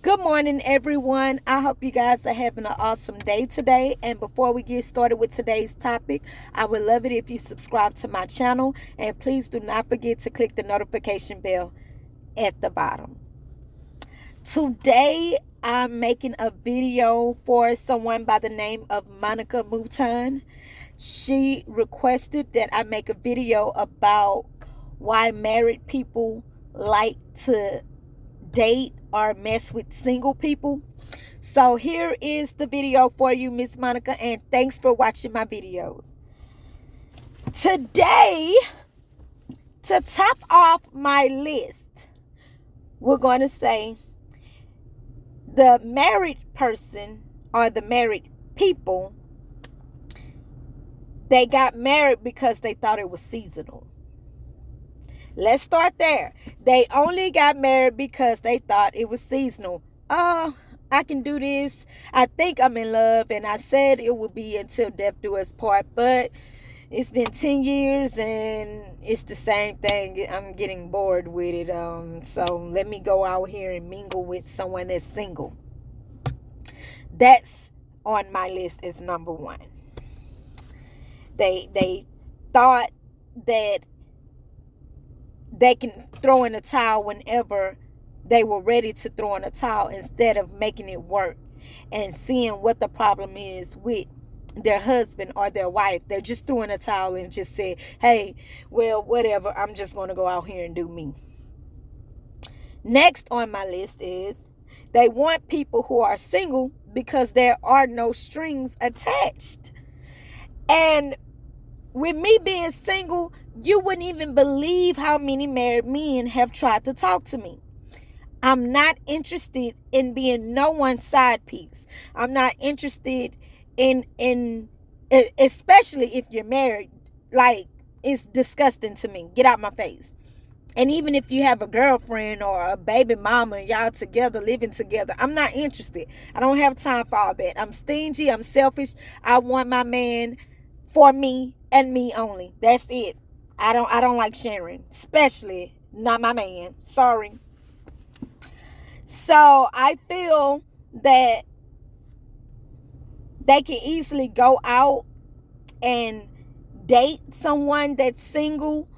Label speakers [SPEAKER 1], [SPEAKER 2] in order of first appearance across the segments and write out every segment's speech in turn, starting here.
[SPEAKER 1] Good morning, everyone. I hope you guys are having an awesome day today. And before we get started with today's topic, I would love it if you subscribe to my channel. And please do not forget to click the notification bell at the bottom. Today, I'm making a video for someone by the name of Monica Mouton. She requested that I make a video about why married people like to date or mess with single people. So here is the video for you, Miss Monica, and thanks for watching my videos. Today, to top off my list, we're going to say the married person or the married people, they got married because they thought it was seasonal. Let's start there. They only got married because they thought it was seasonal. Oh, I can do this. I think I'm in love, and I said it would be until death do us part, but it's been 10 years and it's the same thing. I'm getting bored with it. So let me go out here and mingle with someone that's single. That's on my list as number one. They thought that they can throw in a towel whenever they were ready to throw in a towel instead of making it work and seeing what the problem is with their husband or their wife. They just threw in a towel and just said, hey, well, whatever, I'm just going to go out here and do me. Next on my list is they want people who are single because there are no strings attached. And with me being single, you wouldn't even believe how many married men have tried to talk to me. I'm not interested in being no one's side piece. I'm not interested in especially if you're married. Like, it's disgusting to me. Get out my face. And even if you have a girlfriend or a baby mama and y'all together, living together, I'm not interested. I don't have time for all that. I'm stingy. I'm selfish. I want my man for me and me only. That's it. I don't like sharing, especially not my man. Sorry. So I feel that they can easily go out and date someone that's single,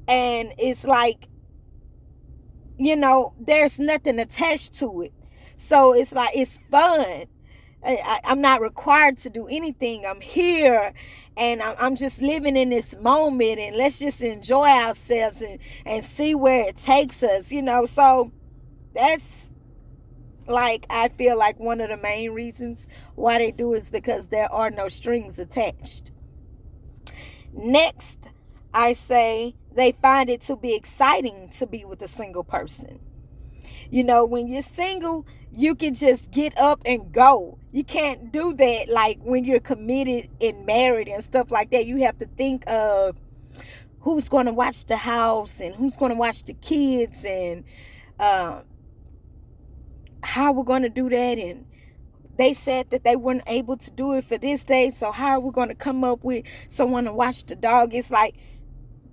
[SPEAKER 1] and it's like, there's nothing attached to it. So it's like, it's fun. I'm not required to do anything. I'm here and I'm just living in this moment, and let's just enjoy ourselves and see where it takes us, So that's, like, I feel like one of the main reasons why they do is because there are no strings attached. Next, I say they find it to be exciting to be with a single person. When you're single, you can just get up and go. You can't do that like when you're committed and married and stuff like that. You have to think of who's going to watch the house and who's going to watch the kids and how we're going to do that. And they said that they weren't able to do it for this day, so how are we going to come up with someone to watch the dog? It's like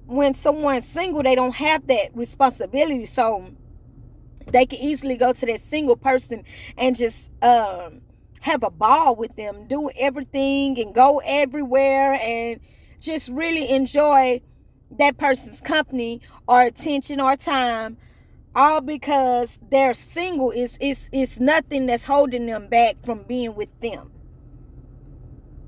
[SPEAKER 1] when someone's single, they don't have that responsibility, so they can easily go to that single person and just have a ball with them, do everything and go everywhere and just really enjoy that person's company or attention or time, all because they're single. It's nothing that's holding them back from being with them.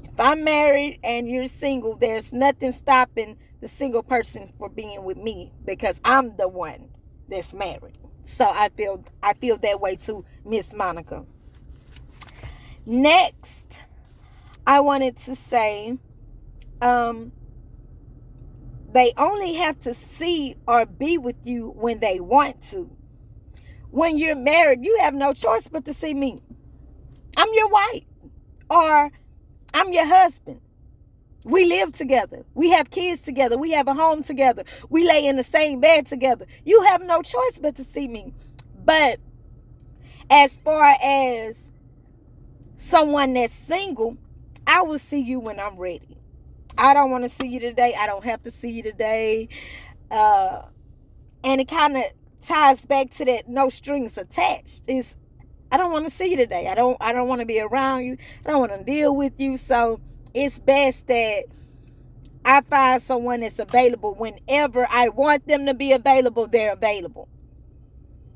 [SPEAKER 1] If I'm married and you're single, there's nothing stopping the single person for being with me because I'm the one that's married. So I feel that way too, Miss Monica. Next, I wanted to say, they only have to see or be with you when they want to. When you're married, you have no choice but to see me. I'm your wife, or I'm your husband. We live together. We have kids together. We have a home together. We lay in the same bed together. You have no choice but to see me. But as far as someone that's single, I will see you when I'm ready. I don't want to see you today. I don't have to see you today. And it kind of ties back to that no strings attached. Is I don't want to see you today. I don't want to be around you. I don't want to deal with you. So it's best that I find someone that's available whenever I want them to be available, they're available.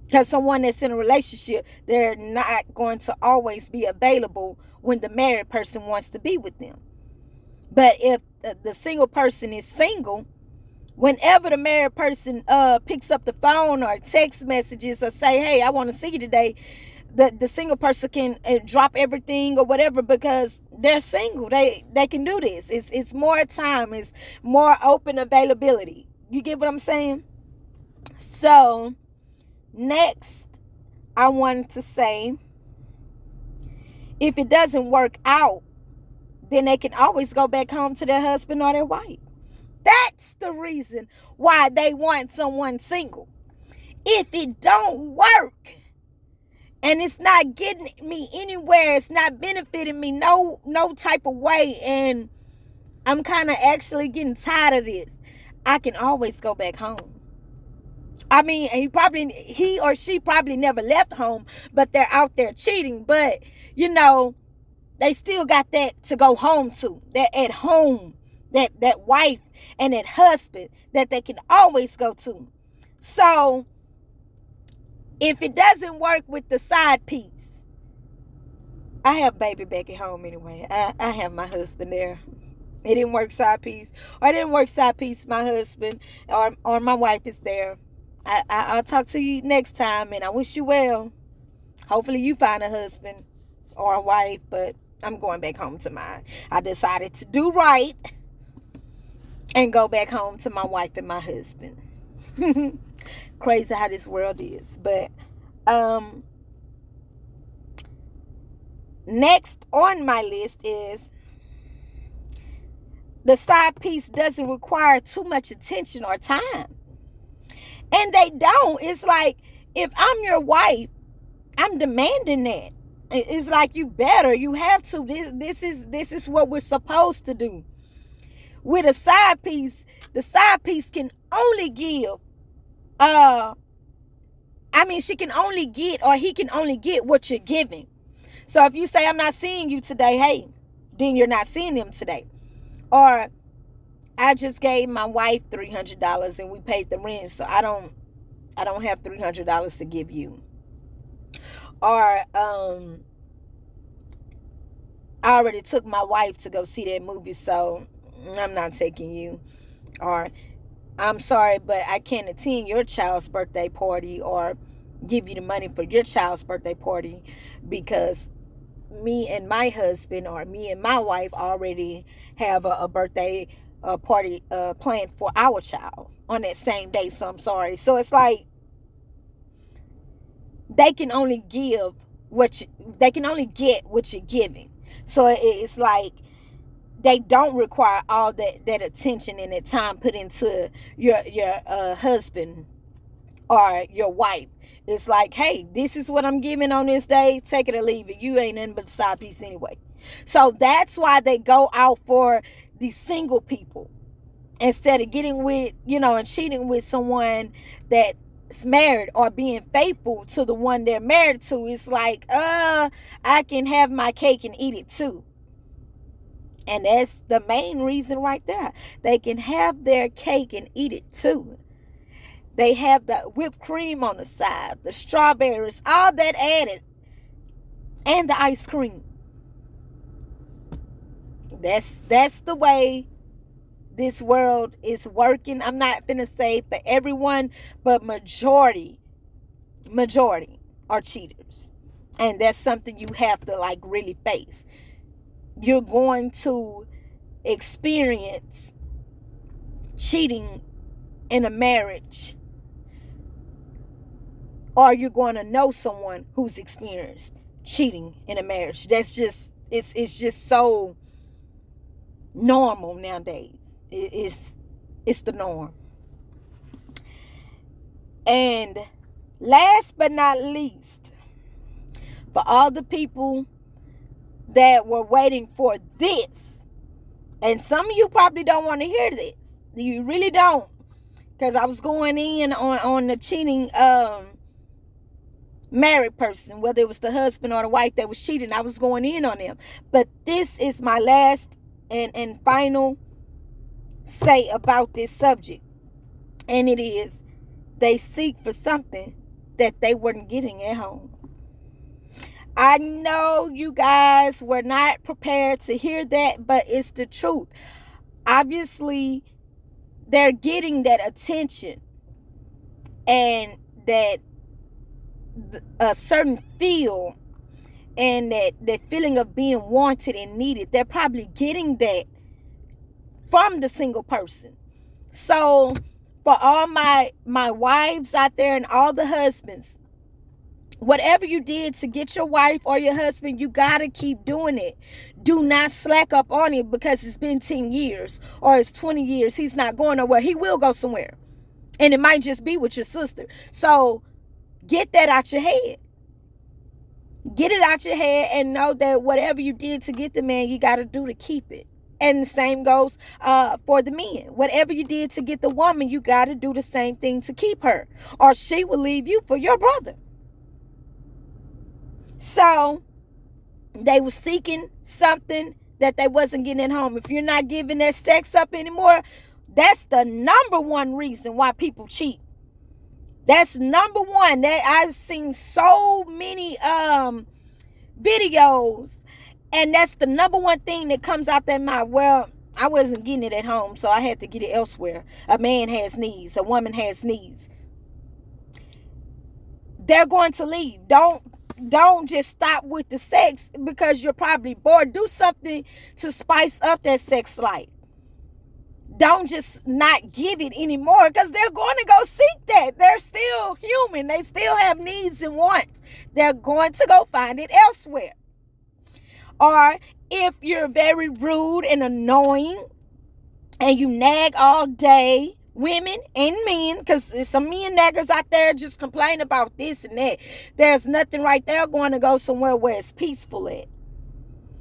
[SPEAKER 1] Because someone that's in a relationship, they're not going to always be available when the married person wants to be with them. But if the single person is single, whenever the married person picks up the phone or text messages or say, hey, I want to see you today, the single person can drop everything or whatever, because they're single. They can do this. It's more time. It's more open availability. You get what I'm saying? So next, I wanted to say, if it doesn't work out, then they can always go back home to their husband or their wife. That's the reason why they want someone single. If it don't work and it's not getting me anywhere, it's not benefiting me no type of way, and I'm kind of actually getting tired of this, I can always go back home. I mean, he or she probably never left home, but they're out there cheating. But, they still got that to go home to. That at home, that wife and that husband that they can always go to. So if it doesn't work with the side piece, I have baby back at home anyway. I have my husband there. It didn't work side piece, or it didn't work side piece, my husband or my wife is there. I'll talk to you next time, and I wish you well. Hopefully you find a husband or a wife, but I'm going back home to mine. I decided to do right and go back home to my wife and my husband. Crazy how this world is. But next on my list is, the side piece doesn't require too much attention or time. And they don't. It's like, if I'm your wife, I'm demanding that. It's like, you better, you have to. This is what we're supposed to do. With a side piece, the side piece can only give, she can only get, or he can only get what you're giving. So if you say, I'm not seeing you today, hey, then you're not seeing him today. Or, I just gave my wife $300 and we paid the rent, so I don't have $300 to give you. Or I already took my wife to go see that movie, so I'm not taking you. Or, I'm sorry, but I can't attend your child's birthday party or give you the money for your child's birthday party, because me and my husband, or me and my wife, already have a birthday party planned for our child on that same day. So I'm sorry. So it's like, they can only give they can only get what you're giving. So it's like, they don't require all that attention and that time put into your husband or your wife. It's like, hey, this is what I'm giving on this day. Take it or leave it. You ain't nothing but a side piece anyway. So that's why they go out for these single people, instead of getting with, and cheating with someone that's married, or being faithful to the one they're married to. It's like, I can have my cake and eat it too. And that's the main reason right there. They can have their cake and eat it too. They have the whipped cream on the side, the strawberries, all that added, and the ice cream. That's the way this world is working. I'm not finna say for everyone, but majority are cheaters. And that's something you have to really face. You're going to experience cheating in a marriage, or you're going to know someone who's experienced cheating in a marriage. That's just, it's just so normal nowadays. It's the norm. And last but not least, for all the people that were waiting for this, and some of you probably don't want to hear this. You really don't. Because I was going in on the cheating married person, whether it was the husband or the wife that was cheating. I was going in on them. But this is my last and final say about this subject. And it is, they seek for something that they weren't getting at home. I know you guys were not prepared to hear that, but it's the truth. Obviously, they're getting that attention and that a certain feel and that feeling of being wanted and needed. They're probably getting that from the single person. So for all my wives out there and all the husbands, whatever you did to get your wife or your husband, you gotta keep doing it. Do not slack up on it because it's been 10 years or it's 20 years. He's not going nowhere. He will go somewhere. And it might just be with your sister. So get that out your head. Get it out your head and know that whatever you did to get the man, you got to do to keep it. And the same goes for the men. Whatever you did to get the woman, you got to do the same thing to keep her. Or she will leave you for your brother. So they were seeking something that they wasn't getting at home. If you're not giving that sex up anymore, that's the number one reason why people cheat. That's number one. That I've seen so many videos, and that's the number one thing that comes out their mouth. Well, I wasn't getting it at home, so I had to get it elsewhere. A man has needs. A woman has needs. They're going to leave. Don't just stop with the sex because you're probably bored. Do something to spice up that sex life. Don't just not give it anymore because they're going to go seek that. They're still human. They still have needs and wants. They're going to go find it elsewhere. Or if you're very rude and annoying and you nag all day, women and men, because there's some men naggers out there just complain about this and that. There's nothing right there. Going to go somewhere where it's peaceful at.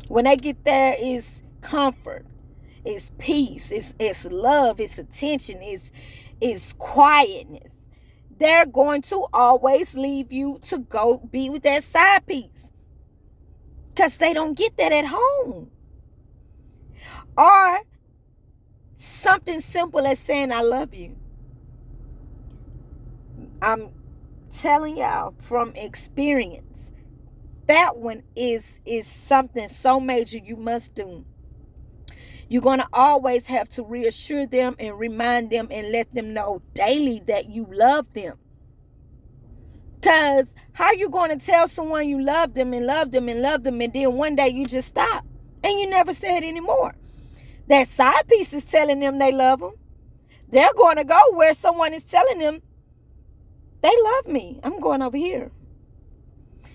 [SPEAKER 1] When they get there, is comfort. It's peace, it's love, it's attention, it's quietness. They're going to always leave you to go be with that side piece because they don't get that at home. Or something simple as saying I love you. I'm telling y'all from experience, that one is something so major you must do. You're going to always have to reassure them and remind them and let them know daily that you love them. Because how are you going to tell someone you love them and love them and love them and then one day you just stop and you never say it anymore? That side piece is telling them they love them. They're going to go where someone is telling them they love me. I'm going over here.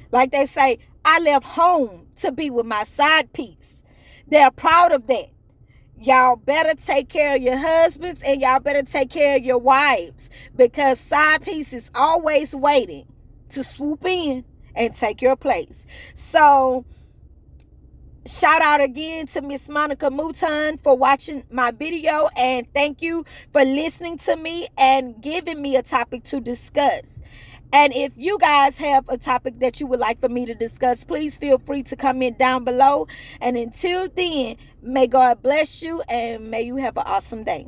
[SPEAKER 1] Like they say, I left home to be with my side piece. They're proud of that. Y'all better take care of your husbands and y'all better take care of your wives because side piece is always waiting to swoop in and take your place. So shout out again to Miss Monica Mouton for watching my video, and thank you for listening to me and giving me a topic to discuss. And if you guys have a topic that you would like for me to discuss, please feel free to comment down below. And until then, may God bless you and may you have an awesome day.